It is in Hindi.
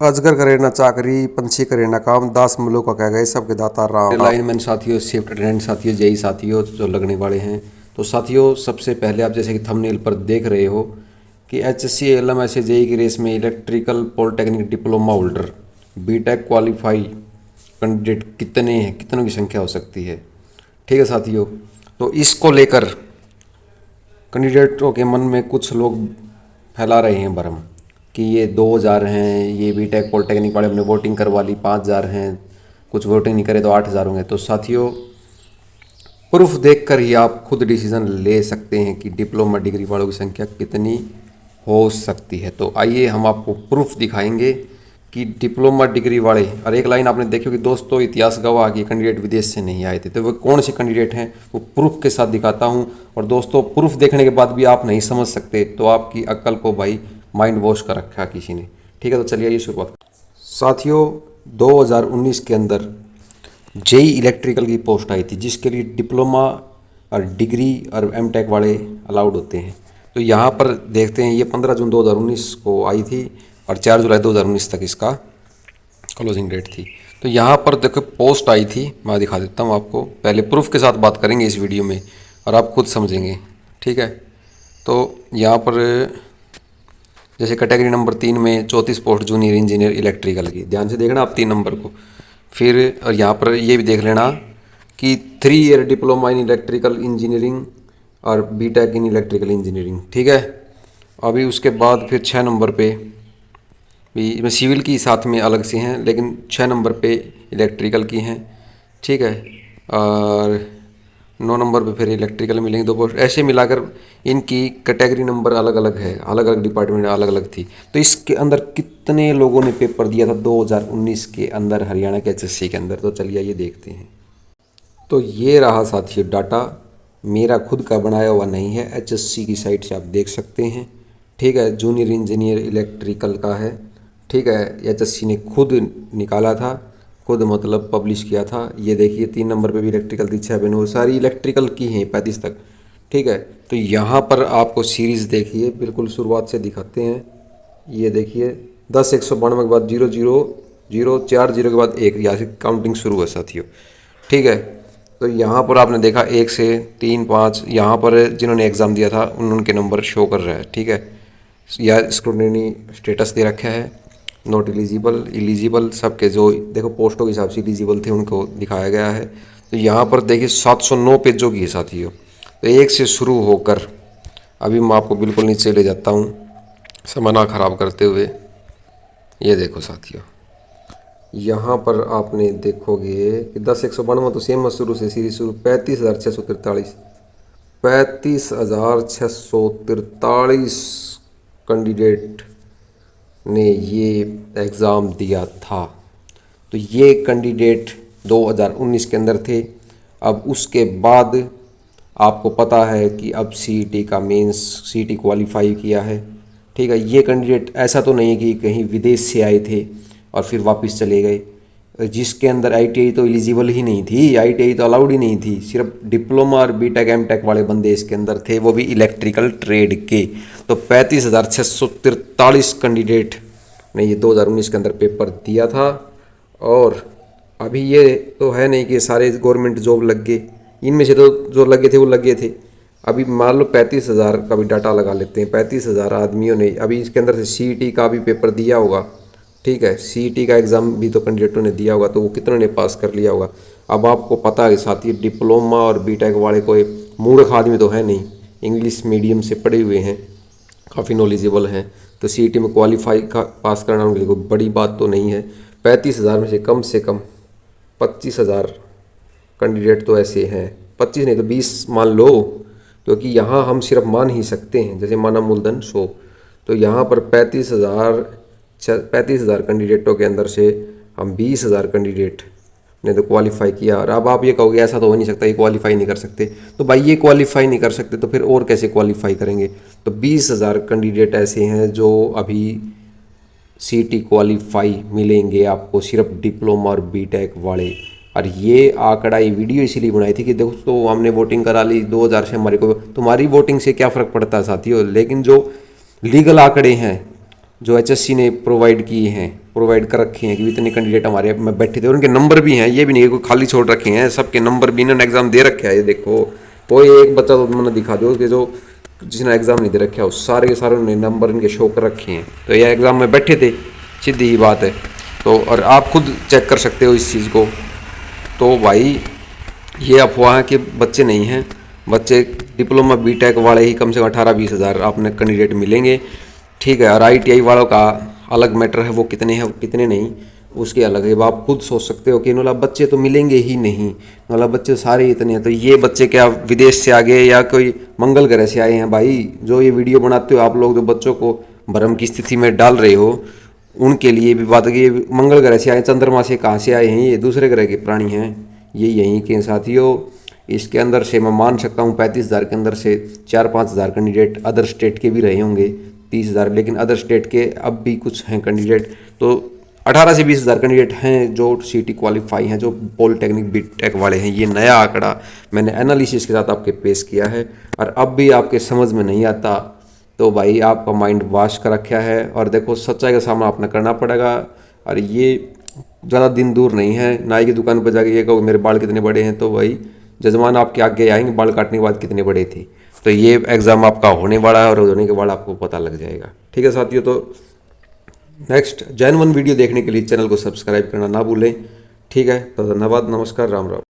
अजगर करे ना चाकरी, पंछी करे ना काम, दास मुल्लों का कह गए सबके दाता राम। लाइनमैन साथियों, शिफ्ट अटेंडेंट साथियों, जेई साथियों जो लगने वाले हैं, तो साथियों सबसे पहले आप जैसे कि थंबनेल पर देख रहे हो कि एचएससी एएलएम ऐसे जेई की रेस में electrical polytechnic diploma holder BTech qualify candidate कितने हैं, कितनों की संख्या हो सकती है। ठीक है साथियों, तो इसको लेकर कैंडिडेटों के मन में कुछ लोग फैला रहे हैं भ्रम कि ये 2000 हैं, ये बीटेक पॉलिटेक्निक वाले हमने वोटिंग करवा ली 5000 हैं, कुछ वोटिंग नहीं करे तो 8000 होंगे। तो साथियों प्रूफ देखकर ही आप खुद डिसीजन ले सकते हैं कि डिप्लोमा डिग्री वालों की संख्या कितनी हो सकती है। तो आइए हम आपको प्रूफ दिखाएंगे कि डिप्लोमा डिग्री वाले, और एक लाइन आपने देखी कि दोस्तों इतिहास गवाह कि कैंडिडेट विदेश से नहीं आए थे। तो वो कौन से कैंडिडेट हैं वो प्रूफ के साथ दिखाता हूं। और दोस्तों प्रूफ देखने के बाद भी आप नहीं समझ सकते तो आपकी अक्ल को भाई माइंड वॉश कर रखा किसी ने। ठीक है, तो चलिए ये शुरुआत। साथियों 2019 के अंदर जेई इलेक्ट्रिकल की पोस्ट आई थी जिसके लिए डिप्लोमा और डिग्री और एमटेक वाले अलाउड होते हैं। तो यहाँ पर देखते हैं ये 15 जून 2019 को आई थी और 4 जुलाई 2019 तक इसका क्लोजिंग डेट थी। तो यहाँ पर देखो पोस्ट आई थी, मैं दिखा देता हूँ आपको। पहले प्रूफ के साथ बात करेंगे इस वीडियो में और आप खुद समझेंगे। ठीक है, तो यहाँ पर जैसे कैटेगरी नंबर 3 में 34 पोस्ट जूनियर इंजीनियर इलेक्ट्रिकल की, ध्यान से देखना आप 3 नंबर को। फिर और यहाँ पर ये भी देख लेना कि 3 year diploma in electrical engineering और बीटेक इन इलेक्ट्रिकल इंजीनियरिंग। ठीक है, अभी उसके बाद फिर 6 नंबर पे भी इसमें सिविल की साथ में अलग से हैं, लेकिन 6 नंबर पे इलेक्ट्रिकल की हैं। ठीक है, और 9 नंबर पे फिर इलेक्ट्रिकल मिलेंगे 2 पोस्ट। ऐसे मिलाकर इनकी कैटेगरी नंबर अलग अलग है, अलग अलग डिपार्टमेंट अलग अलग थी। तो इसके अंदर कितने लोगों ने पेपर दिया था 2019 के अंदर हरियाणा के एचएससी के अंदर, तो चलिए ये देखते हैं। तो ये रहा साथियों डाटा, मेरा खुद का बनाया हुआ नहीं है, एचएससी की साइट से आप देख सकते हैं। ठीक है, जूनियर इंजीनियर इलेक्ट्रिकल का है। ठीक है, एचएससी ने खुद निकाला था, खुद मतलब पब्लिश किया था। ये देखिए 3 नंबर पे भी इलेक्ट्रिकल थी, 6 पे 9 सारी इलेक्ट्रिकल की हैं 35 तक। ठीक है, तो यहाँ पर आपको सीरीज़ देखिए, बिल्कुल शुरुआत से दिखाते हैं। ये देखिए 10 192 के बाद 0 0 0 4 0 के बाद 1, यहाँ से काउंटिंग शुरू है साथियों। ठीक है, तो यहाँ पर आपने देखा 1 से 3 5, यहाँ पर जिन्होंने एग्ज़ाम दिया था उनके नंबर शो कर रहा है। ठीक है, या स्क्रूटिनी स्टेटस दे रखा है, नॉट एलिजिबल, एलिजिबल सबके जो देखो पोस्टों के हिसाब से एलिजिबल थे उनको दिखाया गया है। तो यहाँ पर देखिए 709 पेजों की है साथियों। तो 1 से शुरू होकर अभी मैं आपको बिल्कुल नीचे ले जाता हूँ समय ना खराब करते हुए। ये देखो साथियों, यहाँ पर आपने देखोगे कि 10 192 तो सेम शुरू से सीरीज शुरू 35,643 35,643 कैंडिडेट ने ये एग्ज़ाम दिया था। तो ये कैंडिडेट 2019 के अंदर थे। अब उसके बाद आपको पता है कि अब सीईटी का मेंस सीईटी क्वालिफाई किया है। ठीक है, ये कैंडिडेट ऐसा तो नहीं है कि कहीं विदेश से आए थे और फिर वापस चले गए, जिसके अंदर आईटीआई तो एलिजिबल ही नहीं थी, आईटीआई तो अलाउड ही नहीं थी। सिर्फ डिप्लोमा और बीटेक एमटेक वाले बंदे इसके अंदर थे, वो भी इलेक्ट्रिकल ट्रेड के। तो 35,643 कैंडिडेट ने ये 2019 के अंदर पेपर दिया था। और अभी ये तो है नहीं कि सारे गवर्नमेंट जॉब लग गए, इनमें से तो जो लगे थे वो लगे थे। अभी मान लो 35,000 का भी डाटा लगा लेते हैं, 35,000 आदमियों ने अभी इसके अंदर से सीईटी का भी पेपर दिया होगा। ठीक है, सीईटी का एग्ज़ाम भी तो कैंडिडेटों ने दिया होगा, तो वो कितनों ने पास कर लिया होगा। अब आपको पता है साथी, डिप्लोमा और बीटेक वाले कोई मूर्ख आदमी तो है नहीं, इंग्लिश मीडियम से पढ़े हुए हैं, काफ़ी नॉलेजेबल हैं। तो सीईटी में क्वालिफाई का पास करना उनके लिए कोई बड़ी बात तो नहीं है। 35,000 में से कम 25,000 कैंडिडेट तो ऐसे हैं, 25 नहीं तो 20 मान लो, क्योंकि यहाँ हम सिर्फ मान ही सकते हैं, जैसे माना मूलधन 100। तो यहाँ पर 35,000 कैंडिडेटों के अंदर से हम 20,000 कैंडिडेट ने तो क्वालिफाई किया। और अब आप ये कहोगे ऐसा तो हो नहीं सकता, ये क्वालिफाई नहीं कर सकते। तो भाई ये क्वालिफाई नहीं कर सकते तो फिर और कैसे क्वालिफाई करेंगे। तो 20,000 कैंडिडेट ऐसे हैं जो अभी सीईटी क्वालिफाई मिलेंगे आपको, सिर्फ डिप्लोमा और बीटेक वाले। और ये आंकड़ा, ये वीडियो इसीलिए बनाई थी कि दोस्तों हमने वोटिंग करा ली 2000 से, हमारे को तुम्हारी वोटिंग से क्या फ़र्क पड़ता है साथियों। लेकिन जो लीगल आंकड़े हैं जो HSC ने प्रोवाइड कर रखे हैं कि इतने कैंडिडेट हमारे में बैठे थे और उनके नंबर भी हैं, ये भी नहीं है कोई खाली छोड़ रखे हैं, सबके नंबर भी इन्होंने एग्ज़ाम दे रखे है। ये देखो कोई एक बच्चा तो मैंने दिखा दो कि जो जिसने एग्ज़ाम नहीं दे रखे है, उस सारे के सारे उन्होंने नंबर इनके शो कर रखे हैं। तो ये एग्ज़ाम में बैठे थे, सीधी ही बात है। तो और आप खुद चेक कर सकते हो इस चीज़ को। तो भाई ये अफवाह है कि बच्चे नहीं हैं, बच्चे डिप्लोमा बीटेक वाले ही कम से कम 18-20 हज़ार आपने कैंडिडेट मिलेंगे, ठीक है। और ITI वालों का अलग मैटर है, वो कितने हैं कितने नहीं उसके अलग है। आप खुद सोच सकते हो कि इन्होंने बच्चे तो मिलेंगे ही नहीं, इन्होंने बच्चे सारे इतने हैं। तो ये बच्चे क्या विदेश से आ गए या कोई मंगल ग्रह से आए हैं? भाई जो ये वीडियो बनाते हो आप लोग, जो बच्चों को भ्रम की स्थिति में डाल रहे हो, उनके लिए भी बात है कि ये मंगल ग्रह से आए, चंद्रमा से कहाँ से आए हैं? ये दूसरे ग्रह के प्राणी हैं, ये यहीं के साथियों। इसके अंदर से मैं मान सकता हूँ 35 हज़ार के अंदर से 4-5 हज़ार कैंडिडेट अदर स्टेट के भी रहे होंगे, 30 हज़ार, लेकिन अदर स्टेट के अब भी कुछ हैं कैंडिडेट। तो 18 से 20 हज़ार कैंडिडेट हैं जो CT क्वालिफाई हैं, जो पॉलिटेक्निक बीटेक वाले हैं। ये नया आंकड़ा मैंने एनालिसिस के साथ आपके पेश किया है, और अब भी आपके समझ में नहीं आता तो भाई आपका माइंड वॉश कर रखा है। और देखो सच्चाई का सामना आपने करना पड़ेगा, और ये ज़्यादा दिन दूर नहीं है। नाई की दुकान पर जाके ये कहो मेरे बाल कितने बड़े हैं, तो भाई जजमान आपके आगे आएंगे बाल काटने के बाद कितने बड़े थे। तो ये एग्ज़ाम आपका होने वाला है, और होने के बाद आपको पता लग जाएगा, ठीक है साथियों। तो नेक्स्ट Gen 1 वीडियो देखने के लिए चैनल को सब्सक्राइब करना ना भूलें, ठीक है। तो धन्यवाद, नमस्कार, राम राम।